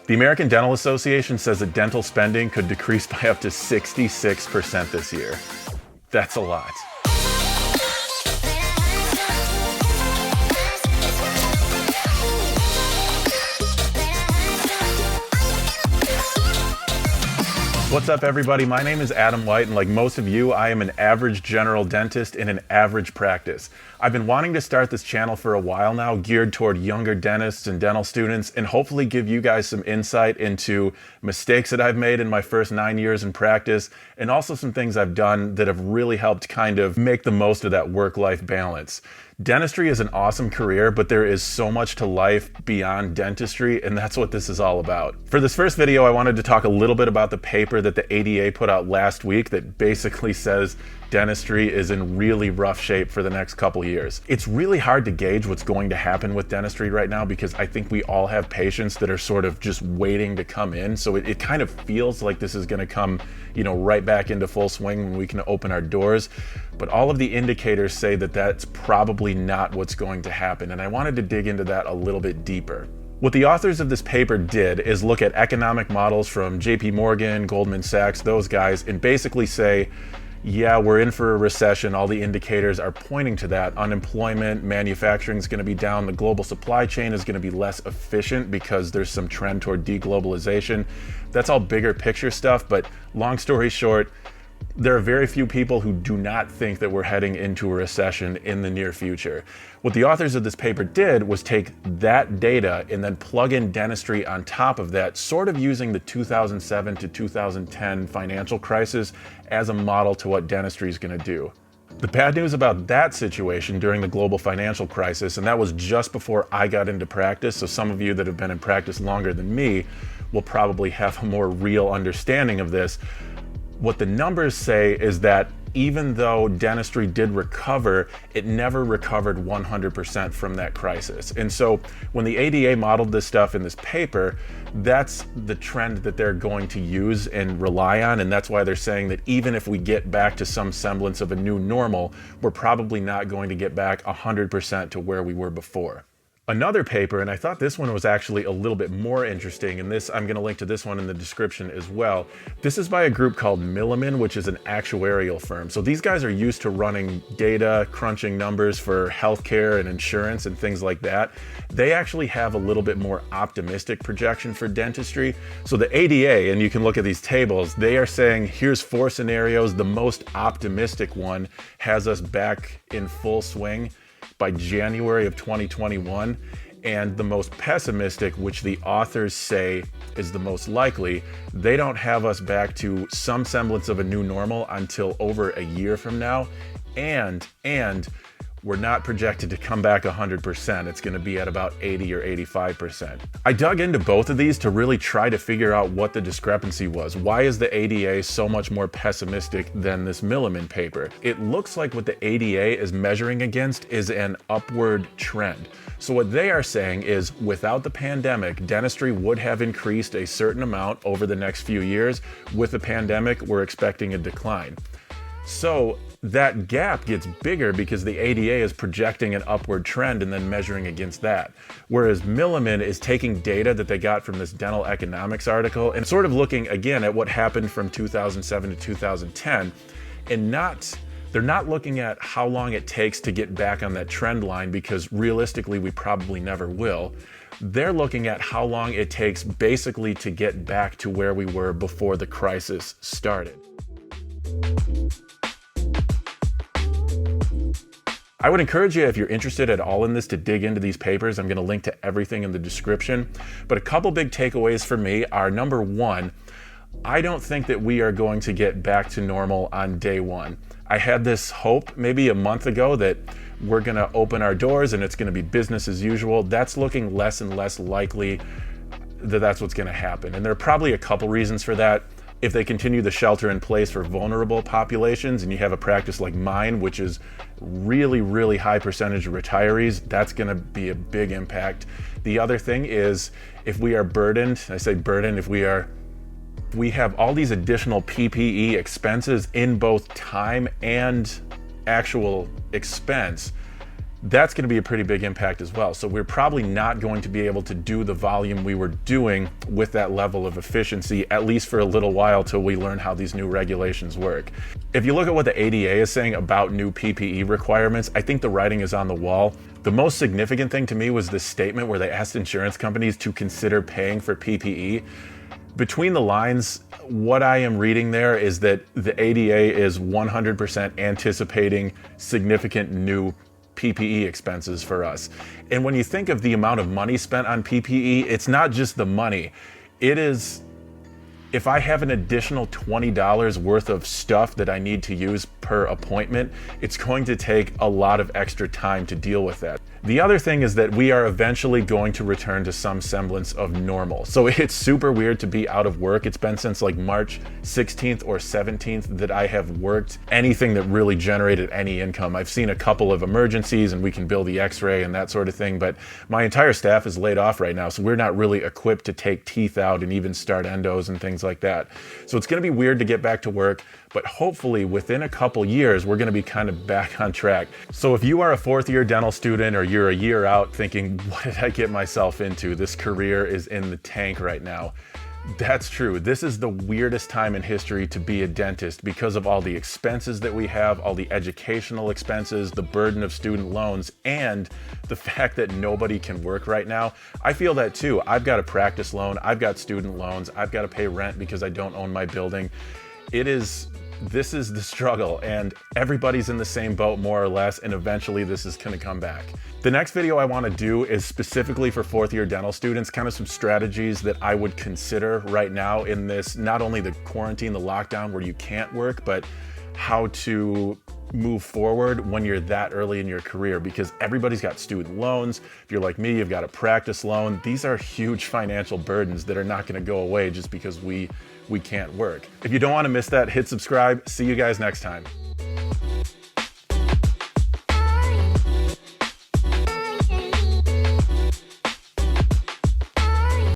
The American Dental Association says that dental spending could decrease by up to 66% this year. That's a lot. What's up, everybody? My name is Adam White, and like most of you, I am an average general dentist in an average practice. I've been wanting to start this channel for a while now, geared toward younger dentists and dental students, and hopefully give you guys some insight into mistakes that I've made in my first 9 years in practice, and also some things I've done that have really helped kind of make the most of that work-life balance. Dentistry is an awesome career, but there is so much to life beyond dentistry, and that's what this is all about. For this first video, I wanted to talk a little bit about the paper that the ADA put out last week that basically says dentistry is in really rough shape for the next couple years. It's really hard to gauge what's going to happen with dentistry right now because I think we all have patients that are sort of just waiting to come in. So it kind of feels like this is going to come, right back into full swing when we can open our doors. But all of the indicators say that that's probably not what's going to happen. And I wanted to dig into that a little bit deeper. What the authors of this paper did is look at economic models from JP Morgan, Goldman Sachs, those guys, and basically say, yeah, we're in for a recession. All the indicators are pointing to that. Unemployment, manufacturing is going to be down. The global supply chain is going to be less efficient because there's some trend toward deglobalization. That's all bigger picture stuff, but long story short, there are very few people who do not think that we're heading into a recession in the near future. What the authors of this paper did was take that data and then plug in dentistry on top of that, sort of using the 2007 to 2010 financial crisis as a model to what dentistry is going to do. The bad news about that situation during the global financial crisis, and that was just before I got into practice, so some of you that have been in practice longer than me will probably have a more real understanding of this. What the numbers say is that even though dentistry did recover, it never recovered 100% from that crisis. And so when the ADA modeled this stuff in this paper, that's the trend that they're going to use and rely on. And that's why they're saying that even if we get back to some semblance of a new normal, we're probably not going to get back 100% to where we were before. Another paper, and I thought this one was actually a little bit more interesting, and I'm going to link to this one in the description as well. This is by a group called Milliman, which is an actuarial firm. So these guys are used to running data, crunching numbers for healthcare and insurance and things like that. They actually have a little bit more optimistic projection for dentistry. So the ADA, and you can look at these tables, they are saying here's 4 scenarios. The most optimistic one has us back in full swing by January of 2021, and the most pessimistic, which the authors say is the most likely, they don't have us back to some semblance of a new normal until over a year from now, and we're not projected to come back 100%. It's going to be at about 80 or 85%. I dug into both of these to really try to figure out what the discrepancy was. Why is the ADA so much more pessimistic than this Milliman paper? It looks like what the ADA is measuring against is an upward trend. So what they are saying is without the pandemic, dentistry would have increased a certain amount over the next few years. With the pandemic, we're expecting a decline. So that gap gets bigger because the ADA is projecting an upward trend and then measuring against that. Whereas Milliman is taking data that they got from this dental economics article and sort of looking again at what happened from 2007 to 2010, and they're not looking at how long it takes to get back on that trend line because realistically we probably never will. They're looking at how long it takes basically to get back to where we were before the crisis started. I would encourage you, if you're interested at all in this, to dig into these papers. I'm going to link to everything in the description. But a couple big takeaways for me are, number one, I don't think that we are going to get back to normal on day one. I had this hope maybe a month ago that we're going to open our doors and it's going to be business as usual. That's looking less and less likely that that's what's going to happen. And there are probably a couple reasons for that. If they continue the shelter in place for vulnerable populations and you have a practice like mine, which is really, really high percentage of retirees, that's going to be a big impact. The other thing is if we are burdened, I say burdened, if we have all these additional PPE expenses in both time and actual expense, that's going to be a pretty big impact as well. So we're probably not going to be able to do the volume we were doing with that level of efficiency, at least for a little while, till we learn how these new regulations work. If you look at what the ADA is saying about new PPE requirements, I think the writing is on the wall. The most significant thing to me was this statement where they asked insurance companies to consider paying for PPE. Between the lines, what I am reading there is that the ADA is 100% anticipating significant new PPE expenses for us. And when you think of the amount of money spent on PPE, it's not just the money. It is, if I have an additional $20 worth of stuff that I need to use per appointment, it's going to take a lot of extra time to deal with that. The other thing is that we are eventually going to return to some semblance of normal. So it's super weird to be out of work. It's been since like March 16th or 17th that I have worked anything that really generated any income. I've seen a couple of emergencies and we can bill the x-ray and that sort of thing, but my entire staff is laid off right now. So we're not really equipped to take teeth out and even start endos and things like that. So it's going to be weird to get back to work, but hopefully within a couple years, we're going to be kind of back on track. So if you are a fourth year dental student or you're a year out thinking, what did I get myself into? This career is in the tank right now. That's true. This is the weirdest time in history to be a dentist because of all the expenses that we have, all the educational expenses, the burden of student loans, and the fact that nobody can work right now. I feel that too. I've got a practice loan, I've got student loans, I've got to pay rent because I don't own my building. This is the struggle, and everybody's in the same boat more or less, and eventually this is going to come back. The next video I want to do is specifically for fourth year dental students, kind of some strategies that I would consider right now in this, not only the quarantine, the lockdown where you can't work, but how to move forward when you're that early in your career, because everybody's got student loans. If you're like me, you've got a practice loan. These are huge financial burdens that are not going to go away just because we can't work. If you don't want to miss that, hit subscribe. See you guys next time.